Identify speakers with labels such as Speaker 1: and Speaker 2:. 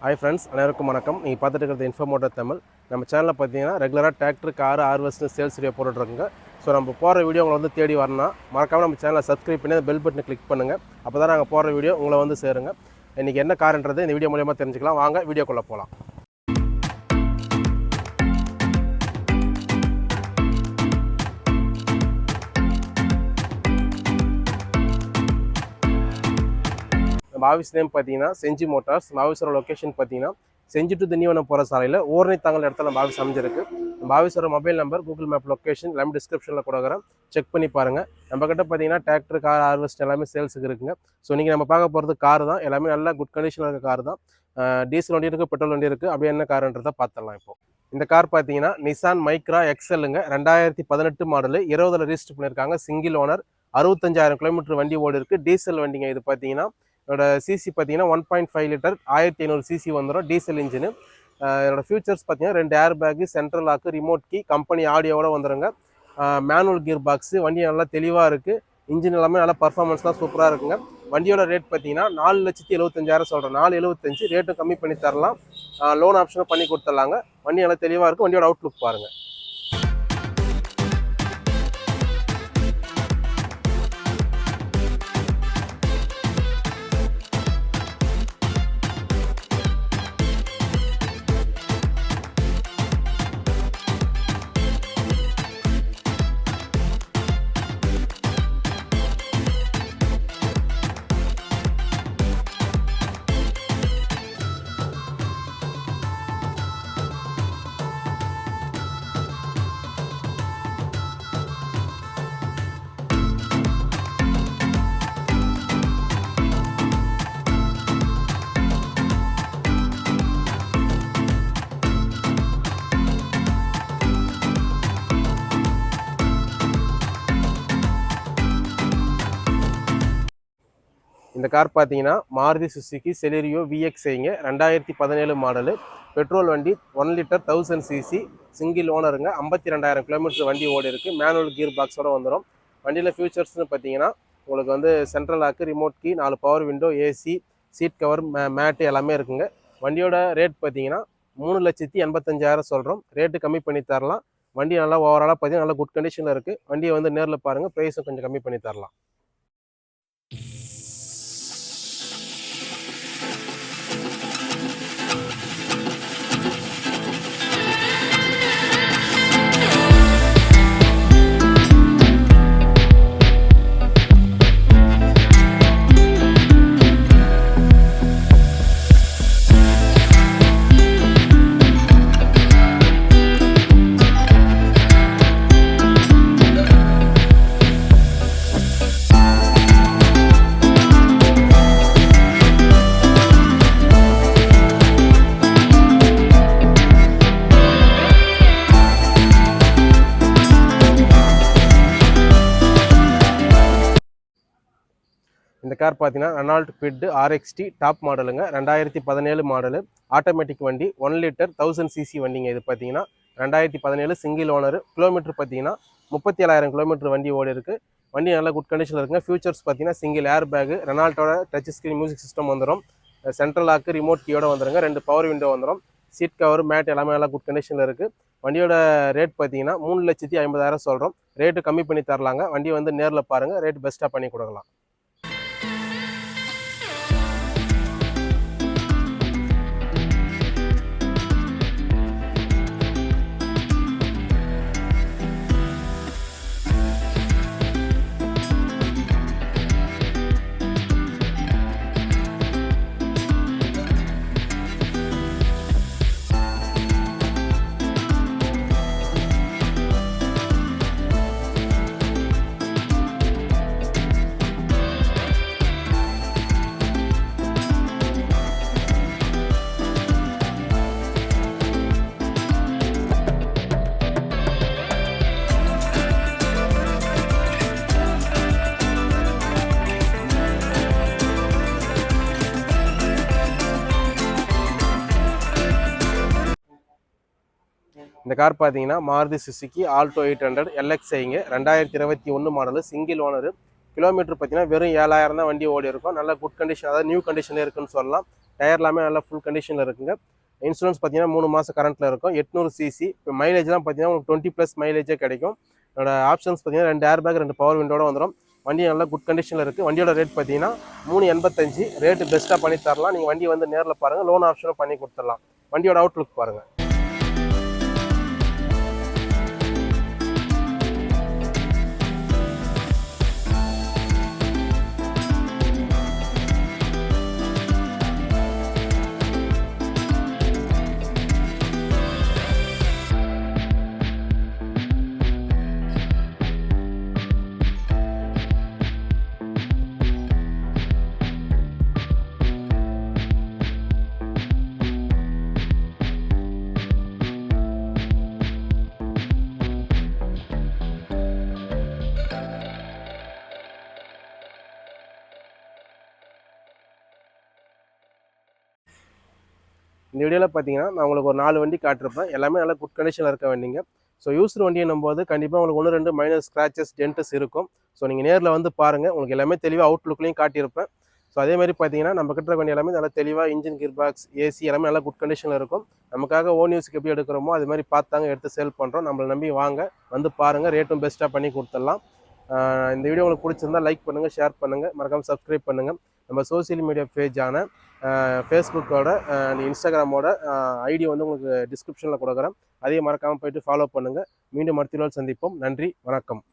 Speaker 1: Hi friends, அனைவருக்கும் வணக்கம். நீங்கள் பார்த்துட்டு இருக்கிறது இன்ஃபோமோட்டோ தமிழ். நம்ம சேனலில் பார்த்தீங்கன்னா ரெகுலராக tractor, car, harvester sales video போட்டுட்ருக்குங்க. ஸோ நம்ம போகிற வீடியோ உங்களை வந்து தேடி வரணும். மறக்காமல் நம்ம சேனலை சப்ஸ்கிரைப் பண்ணி அந்த பெல் பட்டனை கிளிக் பண்ணுங்கள். அப்போ தான் நாங்கள் போகிற வீடியோ உங்களை வந்து சேருங்க. இன்றைக்கி என்ன கார்ன்றது இந்த வீடியோ மூலியமாக தெரிஞ்சுக்கலாம். வாங்க வீடியோக்குள்ளே போகலாம். நம்ம ஆஃபீஸ் நேம் பார்த்தீங்கன்னா செஞ்சி மோட்டார்ஸ். நம்ம ஆஃபீஸோட லொக்கேஷன் பார்த்தீங்கன்னா செஞ்சி டு திண்டிவனம் போகிற சாலையில் ஓரணி தாங்கல் இடத்துல நம்ம ஆஃபீஸ் அமைஞ்சிருக்கு. நம்ம ஆஃபீஸோட mobile number, Google map location எல்லாமே டிஸ்கிரிப்ஷனில் கொடுக்குறேன். செக் பண்ணி பாருங்கள். நம்மக்கிட்ட பார்த்தீங்கன்னா டிராக்டர், கார், ஹார்வெஸ்ட் எல்லாமே சேல்ஸுக்கு இருக்குங்க. ஸோ நீங்கள் நம்ம பார்க்க போகிறது கார் தான். எல்லாமே நல்லா குட் கண்டிஷனில் இருக்க கார் தான். டீசல் வண்டி இருக்குது, பெட்ரோல் வண்டி இருக்குது. அப்படியே என்ன காருன்றதை பார்த்துடலாம். இப்போது இந்த கார் பார்த்தீங்கன்னா நிசான் மைக்ரா எக்ஸலுங்க. 2018 மாடலு, 20 ரெஜிஸ்டர் பண்ணியிருக்காங்க. சிங்கிள் ஓனர், 65,000 கிலோமீட்டர் வண்டி ஓடி இருக்குது. டீசல் வண்டிங்க. இது பார்த்தீங்கன்னா இதோட சிசி பார்த்தீங்கன்னா 1.5 லிட்டர் 1500 சிசி வந்துடும். Diesel engine. இதோட ஃபியூச்சர்ஸ் பார்த்தீங்கன்னா 2 air bag, central lock, remote key, company ஆடியோவோட வந்துடுங்க. Manual gear box. வண்டி நல்லா தெளிவாக இருக்குது. இன்ஜின் எல்லாமே நல்லா பர்ஃபார்மன்ஸ்லாம் சூப்பராக இருக்குங்க. வண்டியோட ரேட் பார்த்தீங்கன்னா 4,75,000 சொல்கிறேன். 4,75,000 ரேட்டும் கம்மி பண்ணி தரலாம். லோன் ஆப்ஷனும் பண்ணி கொடுத்துடலாங்க. வண்டி நல்லா தெளிவாக இருக்குது. வண்டியோட அவுட்லுக் பாருங்கள். இந்த கார் பார்த்தீங்கன்னா மாருதி சுசுகி செலரியோ விஎக்ஸ்ஐங்க. 2017 மாடலு, பெட்ரோல் வண்டி, 1 லிட்டர் 1000 சிசி, சிங்கிள் ஓனருங்க. 52,000 கிலோமீட்டர் வண்டி ஓடி இருக்குது. மேனுவல் கியர் பாக்ஸோடு வந்துடும். வண்டியில் ஃபியூச்சர்ஸ்னு பார்த்தீங்கன்னா உங்களுக்கு வந்து central lock, remote key, 4 power window, AC, seat cover, mat எல்லாமே இருக்குங்க. வண்டியோட ரேட் பார்த்தீங்கன்னா 3,85,000 சொல்கிறோம். ரேட்டு கம்மி பண்ணி தரலாம். வண்டி நல்லா ஓவராலாக பார்த்தீங்கன்னா நல்லா குட் கண்டிஷனில் இருக்குது. வண்டியை வந்து நேரில் பாருங்கள். ப்ரைஸும் கொஞ்சம் கம்மி பண்ணி தரலாம். இந்த கார் பார்த்தீங்கன்னா ரெனால்ட் குவிட் RXT டாப் மாடலுங்க. 2017 மாடலு, ஆட்டோமேட்டிக் வண்டி, 1 லிட்டர் 1000 சிசி வண்டிங்க. இது பார்த்தீங்கன்னா 2017 சிங்கிள் ஓனர். கிலோமீட்டர் பார்த்தீங்கன்னா 37,000 கிலோமீட்டர் வண்டி ஓடி இருக்குது. வண்டி நல்லா குட் கண்டிஷனில் இருக்குங்க. ஃபியூச்சர்ஸ் பார்த்தீங்கன்னா சிங்கிள் ஏர் பேக்கு, ரெனால்ட்டோட டச் ஸ்க்ரீன் மியூசிக் சிஸ்டம் வந்துடும். சென்ட்ரல் லாக்கு, ரிமோட் கீயோட வந்துடுங்க. 2 பவர் விண்டோ வந்துடும். சீட் கவர், மேட் எல்லாமே நல்லா குட் கண்டிஷனில் இருக்குது. வண்டியோட ரேட் பார்த்தீங்கன்னா 3,50,000 சொல்கிறோம். ரேட்டு கம்மி பண்ணி தரலாங்க. வண்டி வந்து நேரில் பாருங்கள். ரேட் பெஸ்ட்டாக பண்ணி கொடுக்கலாம். இந்த கார் பார்த்தீங்கன்னா Maruti Suzuki Alto 800 LXIங்க. 2021 model, single owner. Kilometre பார்த்தீங்கன்னா வெறும் 7000 தான் வண்டி ஓடி இருக்கும். நல்ல குட் கண்டிஷன், அதாவது நியூ கண்டிஷனில் இருக்குன்னு சொல்லலாம். டயர் எல்லாமே நல்லா ஃபுல் கண்டிஷனில் இருக்குங்க. இன்சூரன்ஸ் பார்த்தீங்கன்னா 3 மாதம் கரண்ட்டில் இருக்கும். 800 சிசி. இப்போ மைலேஜ்லாம் பார்த்தீங்கன்னா உங்களுக்கு 20+ மைலேஜே கிடைக்கும். என்னோட ஆப்ஷன்ஸ் பார்த்தீங்கன்னா 2 ஏர் பேக் 2 பவர் விண்டோட வந்துடும். வண்டி நல்லா குட் கண்டிஷனில் இருக்குது. வண்டியோட ரேட் பார்த்தீங்கன்னா 385. ரேட்டு பெஸ்ட்டாக பண்ணி தரலாம். நீங்கள் வண்டி வந்து நேரில் பாருங்கள், லோன் ஆப்ஷனும் பண்ணி கொடுத்துடலாம். வண்டியோட அவுட்லுக் பாருங்கள். இந்த வீடியோவில் பார்த்தீங்கன்னா நான் உங்களுக்கு ஒரு 4 வண்டி காட்டிருப்பேன். எல்லாமே நல்லா குட் கண்டிஷனில் இருக்க வண்டிங்க. ஸோ யூஸ்டு வண்டின்னும் போது கண்டிப்பாக உங்களுக்கு 1-2 மைனர் ஸ்க்ராச்சஸ் டென்ட்ஸ் இருக்கும். ஸோ நீங்கள் நேரில் வந்து பாருங்கள், உங்களுக்கு எல்லாமே தெளிவாக அவுட்லுக்லையும் காட்டியிருப்பேன். ஸோ அதே மாதிரி பார்த்தீங்கன்னா நம்ம கிட்ட வண்டி எல்லாமே நல்லா தெளிவாக இன்ஜின், கியர் பாக்ஸ், ஏசி எல்லாமே நல்லா குட் கண்டிஷனில் இருக்கும். நமக்காக ஓன் யூஸ்க்கு எப்படி எடுக்கிறோமோ அது மாதிரி பார்த்தாங்க எடுத்து சேல் பண்ணுறோம். நம்மளை நம்பி வாங்க, வந்து பாருங்கள், ரேட்டும் பெஸ்ட்டாக பண்ணி கொடுத்துடலாம். இந்த வீடியோ உங்களுக்கு பிடிச்சிருந்தா லைக் பண்ணுங்கள், ஷேர் பண்ணுங்கள், மறக்காமல் சப்ஸ்கிரைப் பண்ணுங்கள். நம்ம சோசியல் மீடியா பேஜான ஃபேஸ்புக்கோட இன்ஸ்டாகிராமோட ஐடி வந்து உங்களுக்கு டிஸ்கிரிப்ஷனில் கொடுக்குறேன். அதையும் மறக்காமல் போய்ட்டு ஃபாலோ பண்ணுங்கள். மீண்டும் அடுத்த நாள் சந்திப்போம். நன்றி, வணக்கம்.